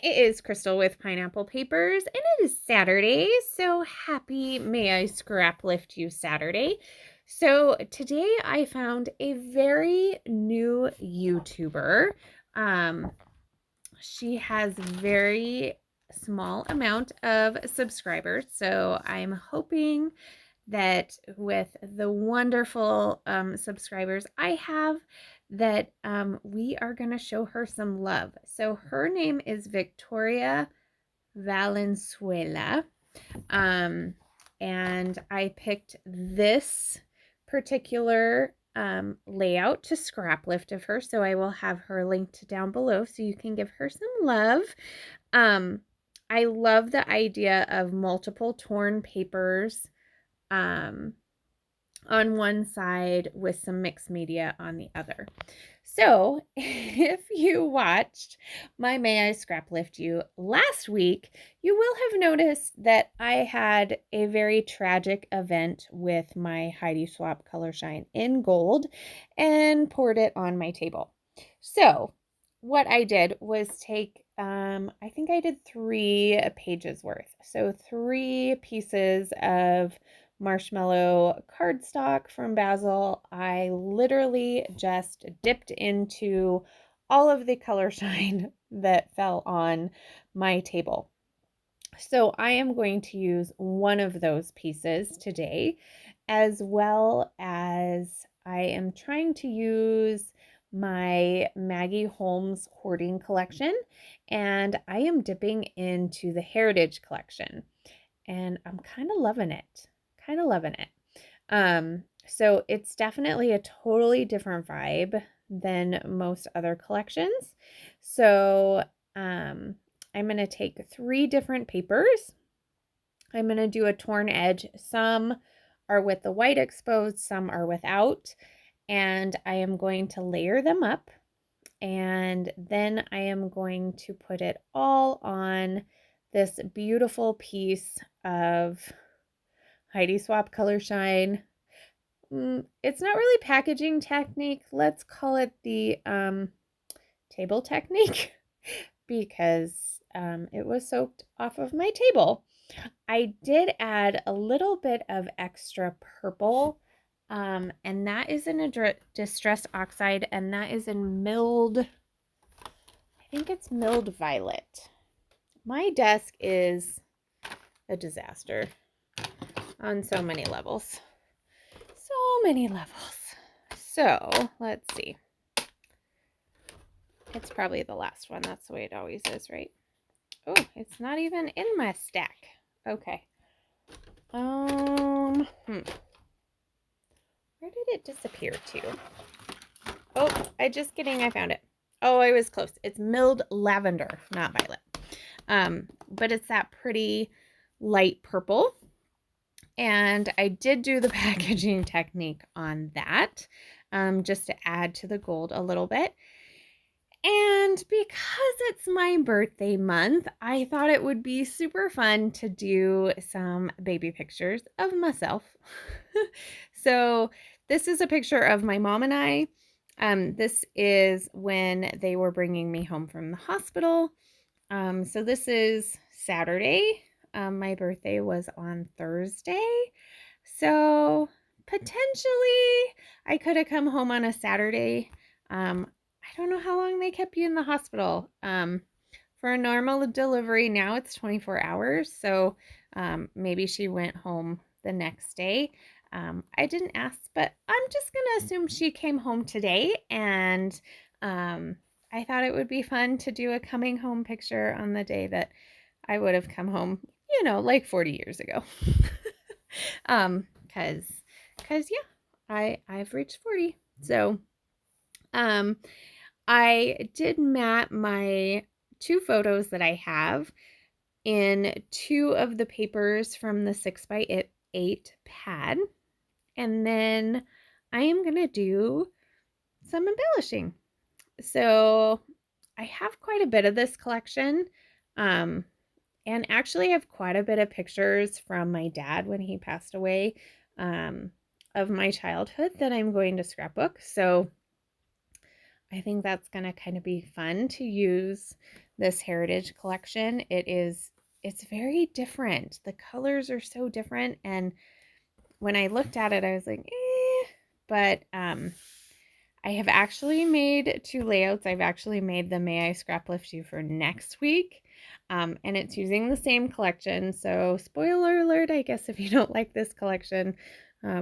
it is Crystal with Pineapple Papers, and it is Saturday, so happy May I Scraplift You Saturday. So today I found a very new YouTuber. Um, she has very small amount of subscribers, so I'm hoping that with the wonderful subscribers I have, that we are going to show her some love. So her name is Victoria Valensuela. And I picked this particular layout to scrap lift of her. So I will have her linked down below so you can give her some love. I love the idea of multiple torn papers on one side with some mixed media on the other. So if you watched my May I Scraplift You last week, you will have noticed that I had a very tragic event with my Heidi Swapp Color Shine in gold and poured it on my table. So what I did was take, I think I did 3 pages worth. So 3 pieces of marshmallow cardstock from Basil. I literally just dipped into all of the color shine that fell on my table. So I am going to use one of those pieces today, as well as I am trying to use my Maggie Holmes hoarding collection, and I am dipping into the Heritage collection, and I'm kind of loving it. So it's definitely a totally different vibe than most other collections. So I'm going to take 3 different papers. I'm going to do a torn edge. Some are with the white exposed, some are without. And I am going to layer them up. And then I am going to put it all on this beautiful piece of Heidi Swapp Color Shine. It's not really packaging technique. Let's call it the table technique because it was soaked off of my table. I did add a little bit of extra purple, and that is in a distressed oxide, and that is in milled, I think it's milled violet. My desk is a disaster on so many levels. So let's see. It's probably the last one. That's the way it always is, right? Oh, it's not even in my stack. Okay. Where did it disappear to? Oh, I found it. Oh, I was close. It's milled lavender, not violet. But it's that pretty light purple. And I did do the packaging technique on that, just to add to the gold a little bit. And because it's my birthday month, I thought it would be super fun to do some baby pictures of myself. So this is a picture of my mom and I. This is when they were bringing me home from the hospital. So this is Saturday. My birthday was on Thursday. So potentially I could have come home on a Saturday. I don't know how long they kept you in the hospital. For a normal delivery now it's 24 hours. So maybe she went home the next day. I didn't ask, but I'm just going to assume she came home today, and I thought it would be fun to do a coming home picture on the day that I would have come home, like 40 years ago. Cause yeah, I've reached 40. So, I did mat my 2 photos that I have in 2 of the papers from the 6x8 pad. And then I am going to do some embellishing. So I have quite a bit of this collection. And actually I have quite a bit of pictures from my dad when he passed away, of my childhood that I'm going to scrapbook. So I think that's going to kind of be fun to use this Heritage collection. It's very different. The colors are so different, and when I looked at it, I was like, but I have actually made 2 layouts. I've actually made the May I Scraplift You for next week, and it's using the same collection. So spoiler alert, I guess if you don't like this collection,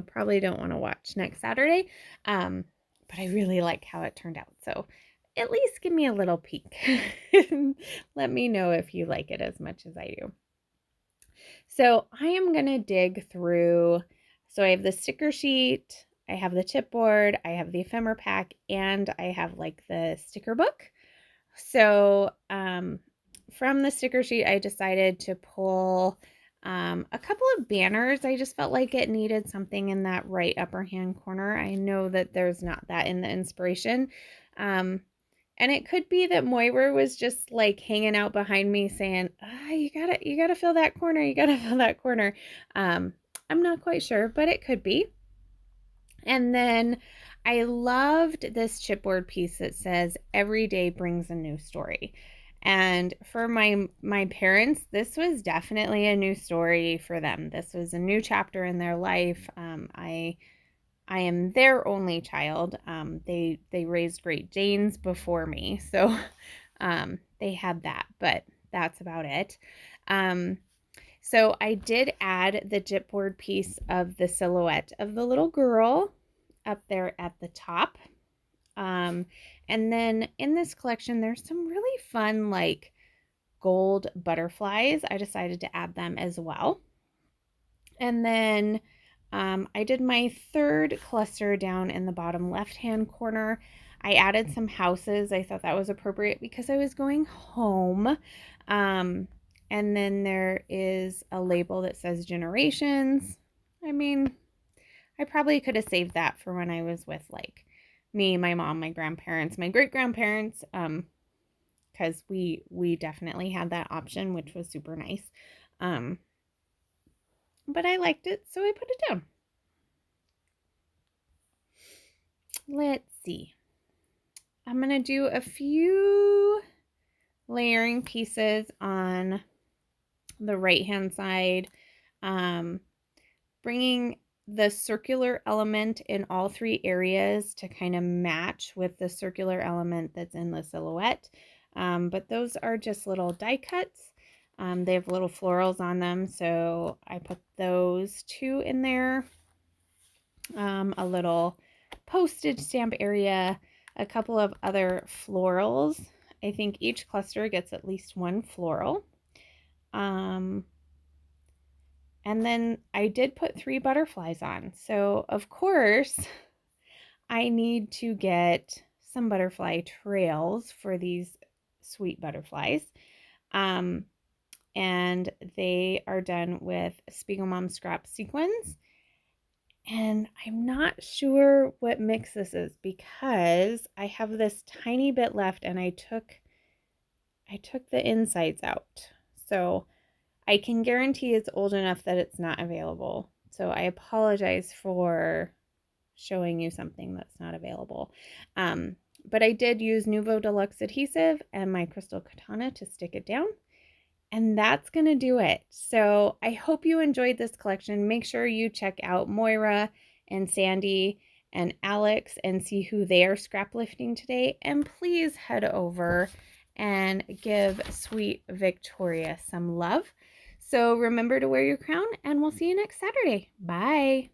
probably don't want to watch next Saturday. But I really like how it turned out. So at least give me a little peek. Let me know if you like it as much as I do. So I am going to dig through. So I have the sticker sheet, I have the chipboard, I have the ephemera pack, and I have like the sticker book. So from the sticker sheet, I decided to pull a couple of banners. I just felt like it needed something in that right upper hand corner. I know that there's not that in the inspiration. And it could be that Moira was just like hanging out behind me saying, you gotta fill that corner. You gotta fill that corner. I'm not quite sure, but it could be. And then I loved this chipboard piece that says, every day brings a new story. And for my parents, this was definitely a new story for them. This was a new chapter in their life. I am their only child. They raised Great Danes before me, so they had that, but that's about it. So I did add the chipboard piece of the silhouette of the little girl up there at the top. And then in this collection, there's some really fun like gold butterflies. I decided to add them as well. And then I did my third cluster down in the bottom left-hand corner. I added some houses. I thought that was appropriate because I was going home. And then there is a label that says generations. I mean, I probably could have saved that for when I was with like me, my mom, my grandparents, my great-grandparents, because we definitely had that option, which was super nice. But I liked it, so I put it down. Let's see. I'm going to do a few layering pieces on the right-hand side, bringing the circular element in all 3 areas to kind of match with the circular element that's in the silhouette. But those are just little die cuts. They have little florals on them, so I put those 2 in there. A little postage stamp area, a couple of other florals. I think each cluster gets at least 1 floral. And then I did put 3 butterflies on. So of course I need to get some butterfly trails for these sweet butterflies. And they are done with Spiegel Mom Scrap Sequins. And I'm not sure what mix this is because I have this tiny bit left and I took the insides out. So I can guarantee it's old enough that it's not available. So I apologize for showing you something that's not available. But I did use Nuvo Deluxe adhesive and my Crystal Katana to stick it down. And that's going to do it. So I hope you enjoyed this collection. Make sure you check out Moira and Sandy and Alex and see who they are scrap lifting today. And please head over and give sweet Victoria some love. So remember to wear your crown, and we'll see you next Saturday. Bye.